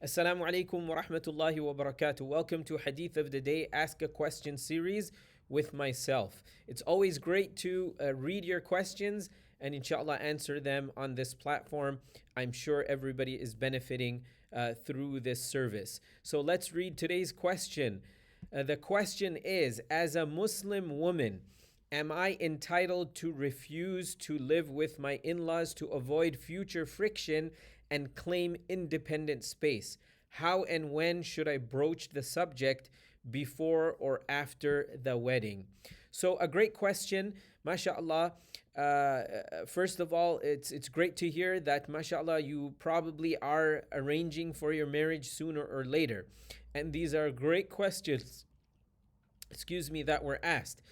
Assalamu alaikum wa rahmatullahi wa barakatuh. Welcome to Hadith of the Day, Ask a Question series with myself. It's always great to read your questions and inshallah answer them on this platform. I'm sure everybody is benefiting through this service. So let's read today's question. The question is, as a Muslim woman, am I entitled to refuse to live with my in laws to avoid future friction and claim independent space? How and when should I broach the subject, before or after the wedding? So, a great question, mashallah. First of all, it's great to hear that, mashallah, you probably are arranging for your marriage sooner or later. And these are great questions, that were asked.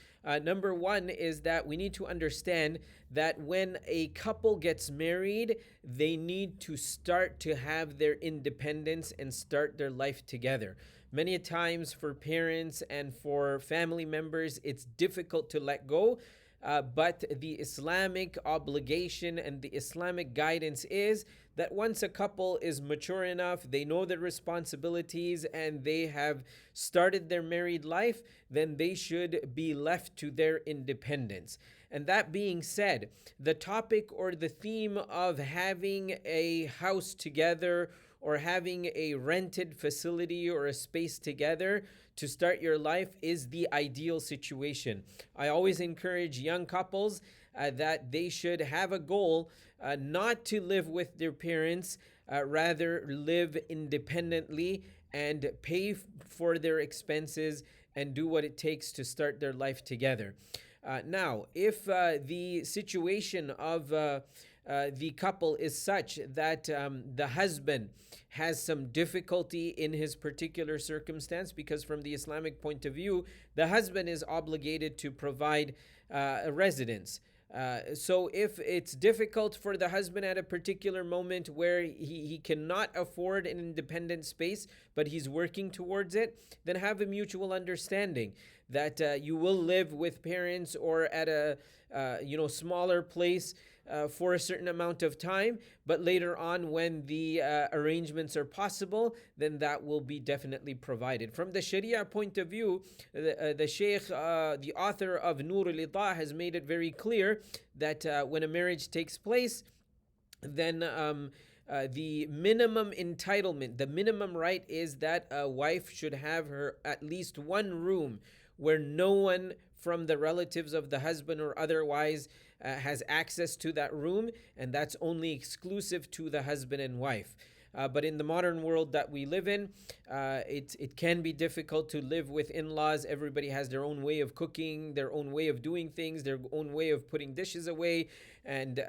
Number one is that we need to understand that when a couple gets married, they need to start to have their independence and start their life together. Many times, for parents and for family members, it's difficult to let go. But the Islamic obligation and the Islamic guidance is that once a couple is mature enough, they know their responsibilities, and they have started their married life, then they should be left to their independence. And that being said, the topic or the theme of having a house together or having a rented facility or a space together to start your life is the ideal situation. I always encourage young couples that they should have a goal not to live with their parents, rather live independently and pay for their expenses and do what it takes to start their life together. Now, if the situation of the couple is such that the husband has some difficulty in his particular circumstance, because from the Islamic point of view, the husband is obligated to provide a residence. So if it's difficult for the husband at a particular moment where he cannot afford an independent space, but he's working towards it, then have a mutual understanding that you will live with parents or at a smaller place for a certain amount of time, but later on, when the arrangements are possible, then that will be definitely provided. From the Sharia point of view, the Sheikh, the author of Nur al-Ida, has made it very clear that when a marriage takes place, then the minimum entitlement, the minimum right, is that a wife should have her at least one room where no one from the relatives of the husband or otherwise has access to that room, and that's only exclusive to the husband and wife. But in the modern world that we live in, it can be difficult to live with in-laws. Everybody has their own way of cooking, their own way of doing things, their own way of putting dishes away, and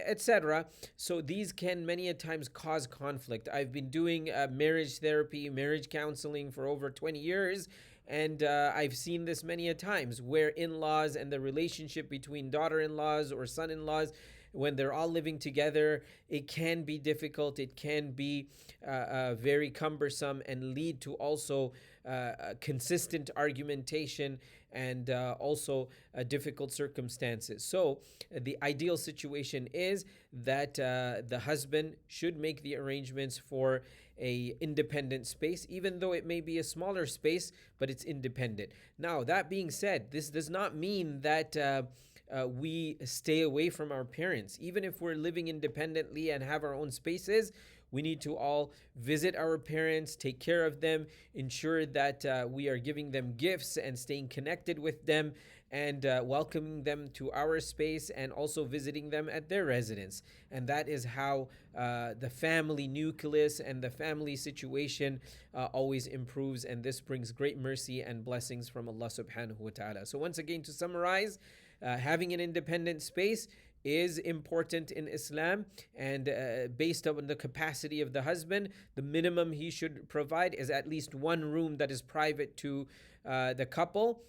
etc. So these can many a times cause conflict. I've been doing marriage therapy, marriage counseling for over 20 years, and I've seen this many a times where in-laws and the relationship between daughter-in-laws or son-in-laws, when they're all living together, it can be difficult. It can be very cumbersome and lead to also consistent argumentation and also difficult circumstances. So the ideal situation is that the husband should make the arrangements for a independent space, even though it may be a smaller space, but it's independent. Now, that being said, this does not mean that we stay away from our parents. Even if we're living independently and have our own spaces, we need to all visit our parents, take care of them, ensure that we are giving them gifts and staying connected with them, and welcoming them to our space, and also visiting them at their residence. And that is how the family nucleus and the family situation always improves, and this brings great mercy and blessings from Allah subhanahu wa ta'ala. So once again, to summarize, having an independent space is important in Islam, and based on the capacity of the husband, the minimum he should provide is at least one room that is private to the couple.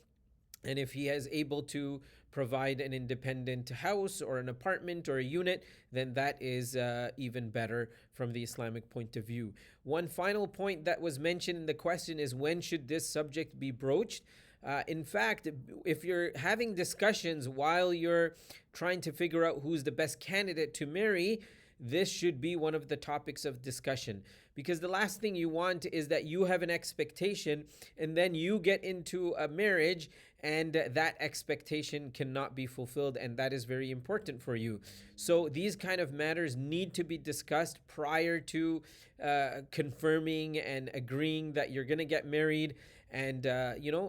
And if he is able to provide an independent house or an apartment or a unit, then that is even better from the Islamic point of view. One final point that was mentioned in the question is, when should this subject be broached? In fact, if you're having discussions while you're trying to figure out who's the best candidate to marry, this should be one of the topics of discussion. Because the last thing you want is that you have an expectation and then you get into a marriage and that expectation cannot be fulfilled, and that is very important for you. So these kind of matters need to be discussed prior to confirming and agreeing that you're going to get married, and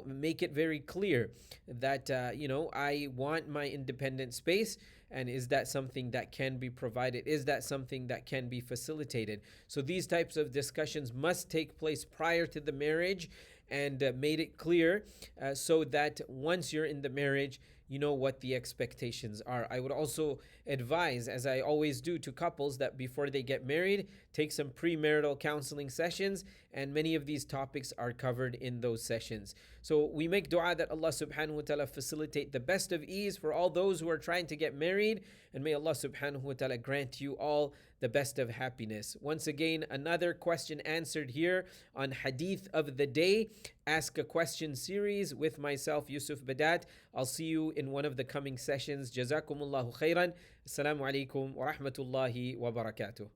make it very clear that I want my independent space, and is that something that can be provided, is that something that can be facilitated. So these types of discussions must take place prior to the marriage, and made it clear, so that once you're in the marriage, you know what the expectations are. I would also advise, as I always do to couples, that before they get married, take some premarital counseling sessions, and many of these topics are covered in those sessions. So we make dua that Allah subhanahu wa ta'ala facilitate the best of ease for all those who are trying to get married, and may Allah subhanahu wa ta'ala grant you all the best of happiness. Once again, another question answered here on Hadith of the Day, Ask a Question series with myself, Yusuf Badat. I'll see you in one of the coming sessions. Jazakumullahu khairan. Assalamu alaikum wa rahmatullahi wa barakatuh.